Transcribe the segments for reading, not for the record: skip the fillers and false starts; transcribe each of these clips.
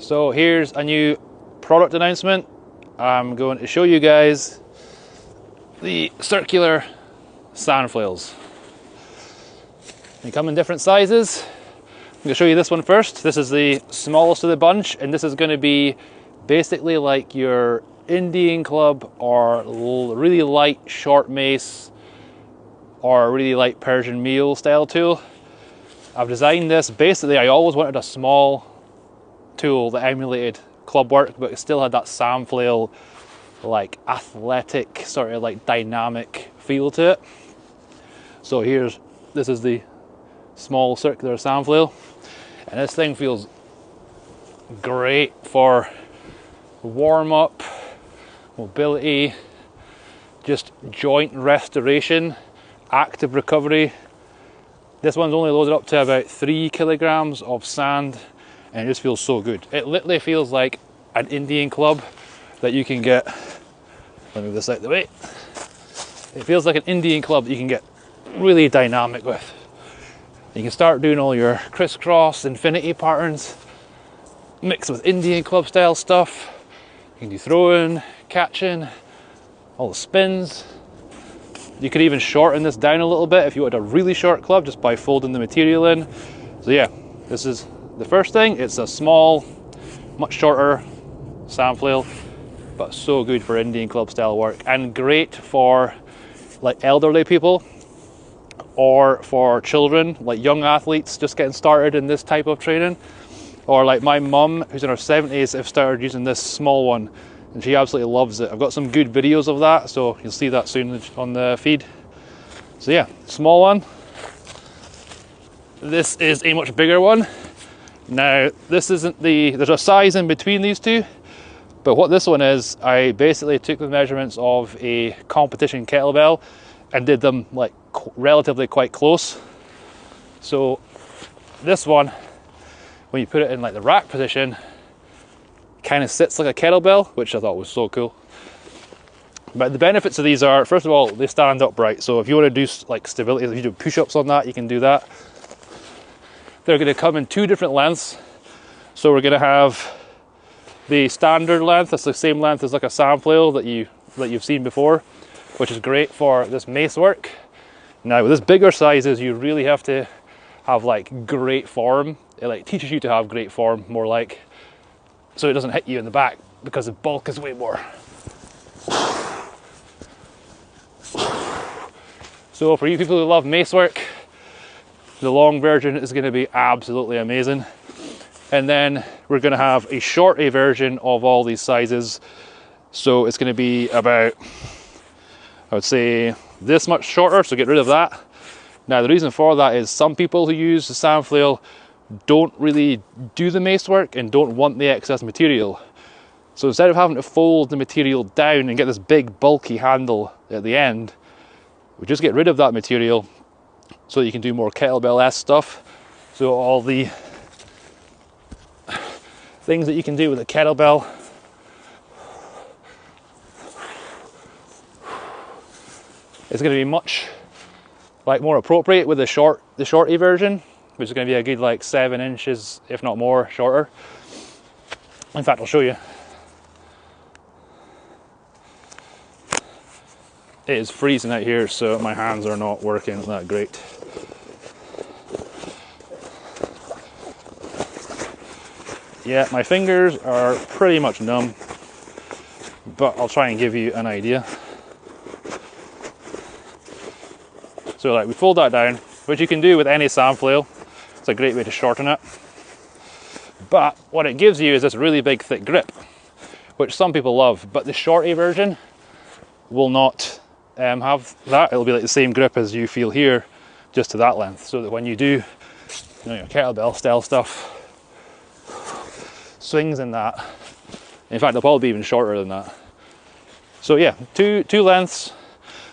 So here's a new product announcement. I'm going to show you guys the Circular Sandflails. They come in different sizes. I'm going to show you this one first. This is the smallest of the bunch, and this is going to be basically like your Indian club or really light short mace or really light Persian meal style tool. I've designed this, basically I always wanted a small tool that emulated club work, but it still had that Sandflail like athletic, sort of like dynamic feel to it. So this is the small Circular Sandflail, and this thing feels great for warm up, mobility, just joint restoration, active recovery. This one's only loaded up to about 3 kilograms of sand, and it just feels so good. It literally feels like an Indian club that you can get, let me move this out of the way. It feels like an Indian club that you can get really dynamic with. You can start doing all your crisscross infinity patterns mixed with Indian club style stuff. You can do throwing, catching, all the spins. You could even shorten this down a little bit if you wanted a really short club just by folding the material in. So yeah, this is the first thing. It's a small, much shorter Sandflail, but so good for Indian club style work and great for like elderly people or for children, like young athletes just getting started in this type of training. Or like my mum, who's in her 70s, have started using this small one, and she absolutely loves it. I've got some good videos of that, so you'll see that soon on the feed. So yeah, small one. This is a much bigger one. Now, this isn't there's a size in between these two, but what this one is, I basically took the measurements of a competition kettlebell and did them like relatively quite close. So this one, when you put it in like the rack position, kind of sits like a kettlebell, which I thought was so cool. But the benefits of these are, first of all, they stand upright. So if you want to do like stability, if you do push-ups on that, you can do that. They're going to come in 2 different lengths. So we're going to have the standard length, that's the same length as like a Sandflail that you've seen before, which is great for this mace work. Now with this bigger sizes, you really have to have like great form. It like teaches you to have great form, more like, so it doesn't hit you in the back because the bulk is way more. So for you people who love mace work, the long version is going to be absolutely amazing. And then we're going to have a shorter version of all these sizes. So it's going to be about, I would say, this much shorter, so get rid of that. Now the reason for that is some people who use the Sandflail don't really do the mace work and don't want the excess material. So instead of having to fold the material down and get this big bulky handle at the end, we just get rid of that material so you can do more kettlebell-esque stuff. So all the things that you can do with a kettlebell is going to be much like more appropriate with the shorty version, which is going to be a good like 7 inches, if not more, shorter. In fact, I'll show you. It is freezing out here, so my hands are not working that great. Yeah, my fingers are pretty much numb, but I'll try and give you an idea. So like we fold that down, which you can do with any Sandflail. It's a great way to shorten it. But what it gives you is this really big thick grip, which some people love, but the shorty version will not have that. It'll be like the same grip as you feel here, just to that length, so that when you do your kettlebell style stuff, swings in that, in fact they'll probably be even shorter than that. So yeah, two lengths.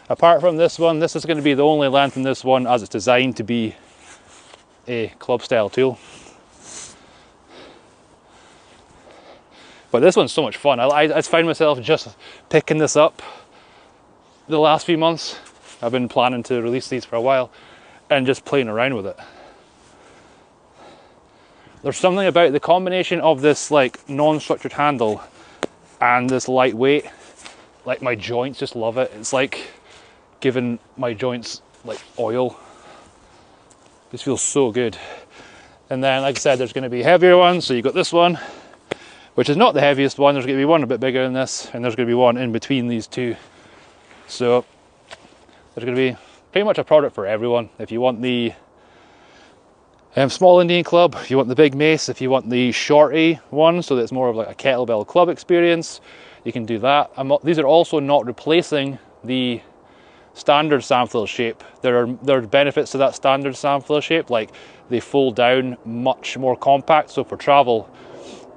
Apart from this one, this is going to be the only length in this one as it's designed to be a club style tool. But this one's so much fun. I find myself just picking this up the last few months. I've been planning to release these for a while and just playing around with it. There's something about the combination of this like non-structured handle and this lightweight, like my joints just love it. It's like giving my joints like oil. This feels so good. And then, like I said, there's going to be heavier ones. So you've got this one, which is not the heaviest one. There's going to be one a bit bigger than this, and there's going to be one in between these two. So there's going to be pretty much a product for everyone. If you want the small Indian club, if you want the big mace, if you want the shorty one, so that's more of like a kettlebell club experience, you can do that. These are also not replacing the standard Sandflail shape. There are benefits to that standard Sandflail shape, like they fold down much more compact. So for travel,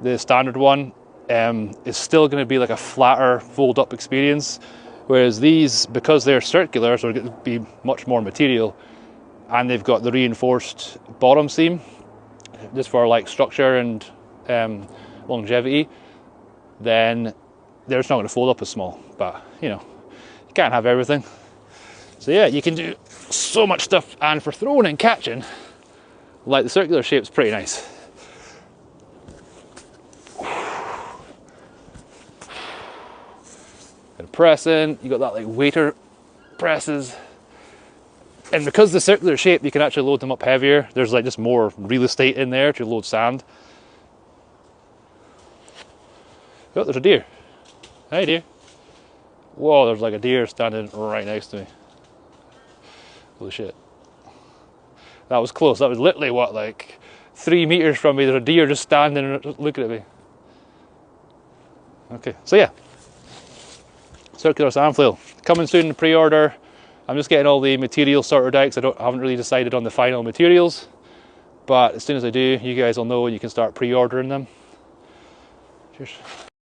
the standard one is still going to be like a flatter fold up experience, whereas these, because they're circular, so it's going to be much more material, and they've got the reinforced bottom seam just for like structure and longevity, then they're just not going to fold up as small. But you know, you can't have everything. So yeah, you can do so much stuff, and for throwing and catching, like the circular shape's pretty nice. And pressing, you got that like waiter presses, and because the circular shape, you can actually load them up heavier. There's like just more real estate in there to load sand. Oh, there's a deer. Hi deer. Whoa, there's like a deer standing right next to me. Holy shit. That was close. That was literally what, like 3 meters from me. There's a deer just standing looking at me. Okay, so yeah. Circular Sandflail. Coming soon in pre-order. I'm just getting all the materials sorted out because I haven't really decided on the final materials. But as soon as I do, you guys will know and you can start pre-ordering them. Cheers.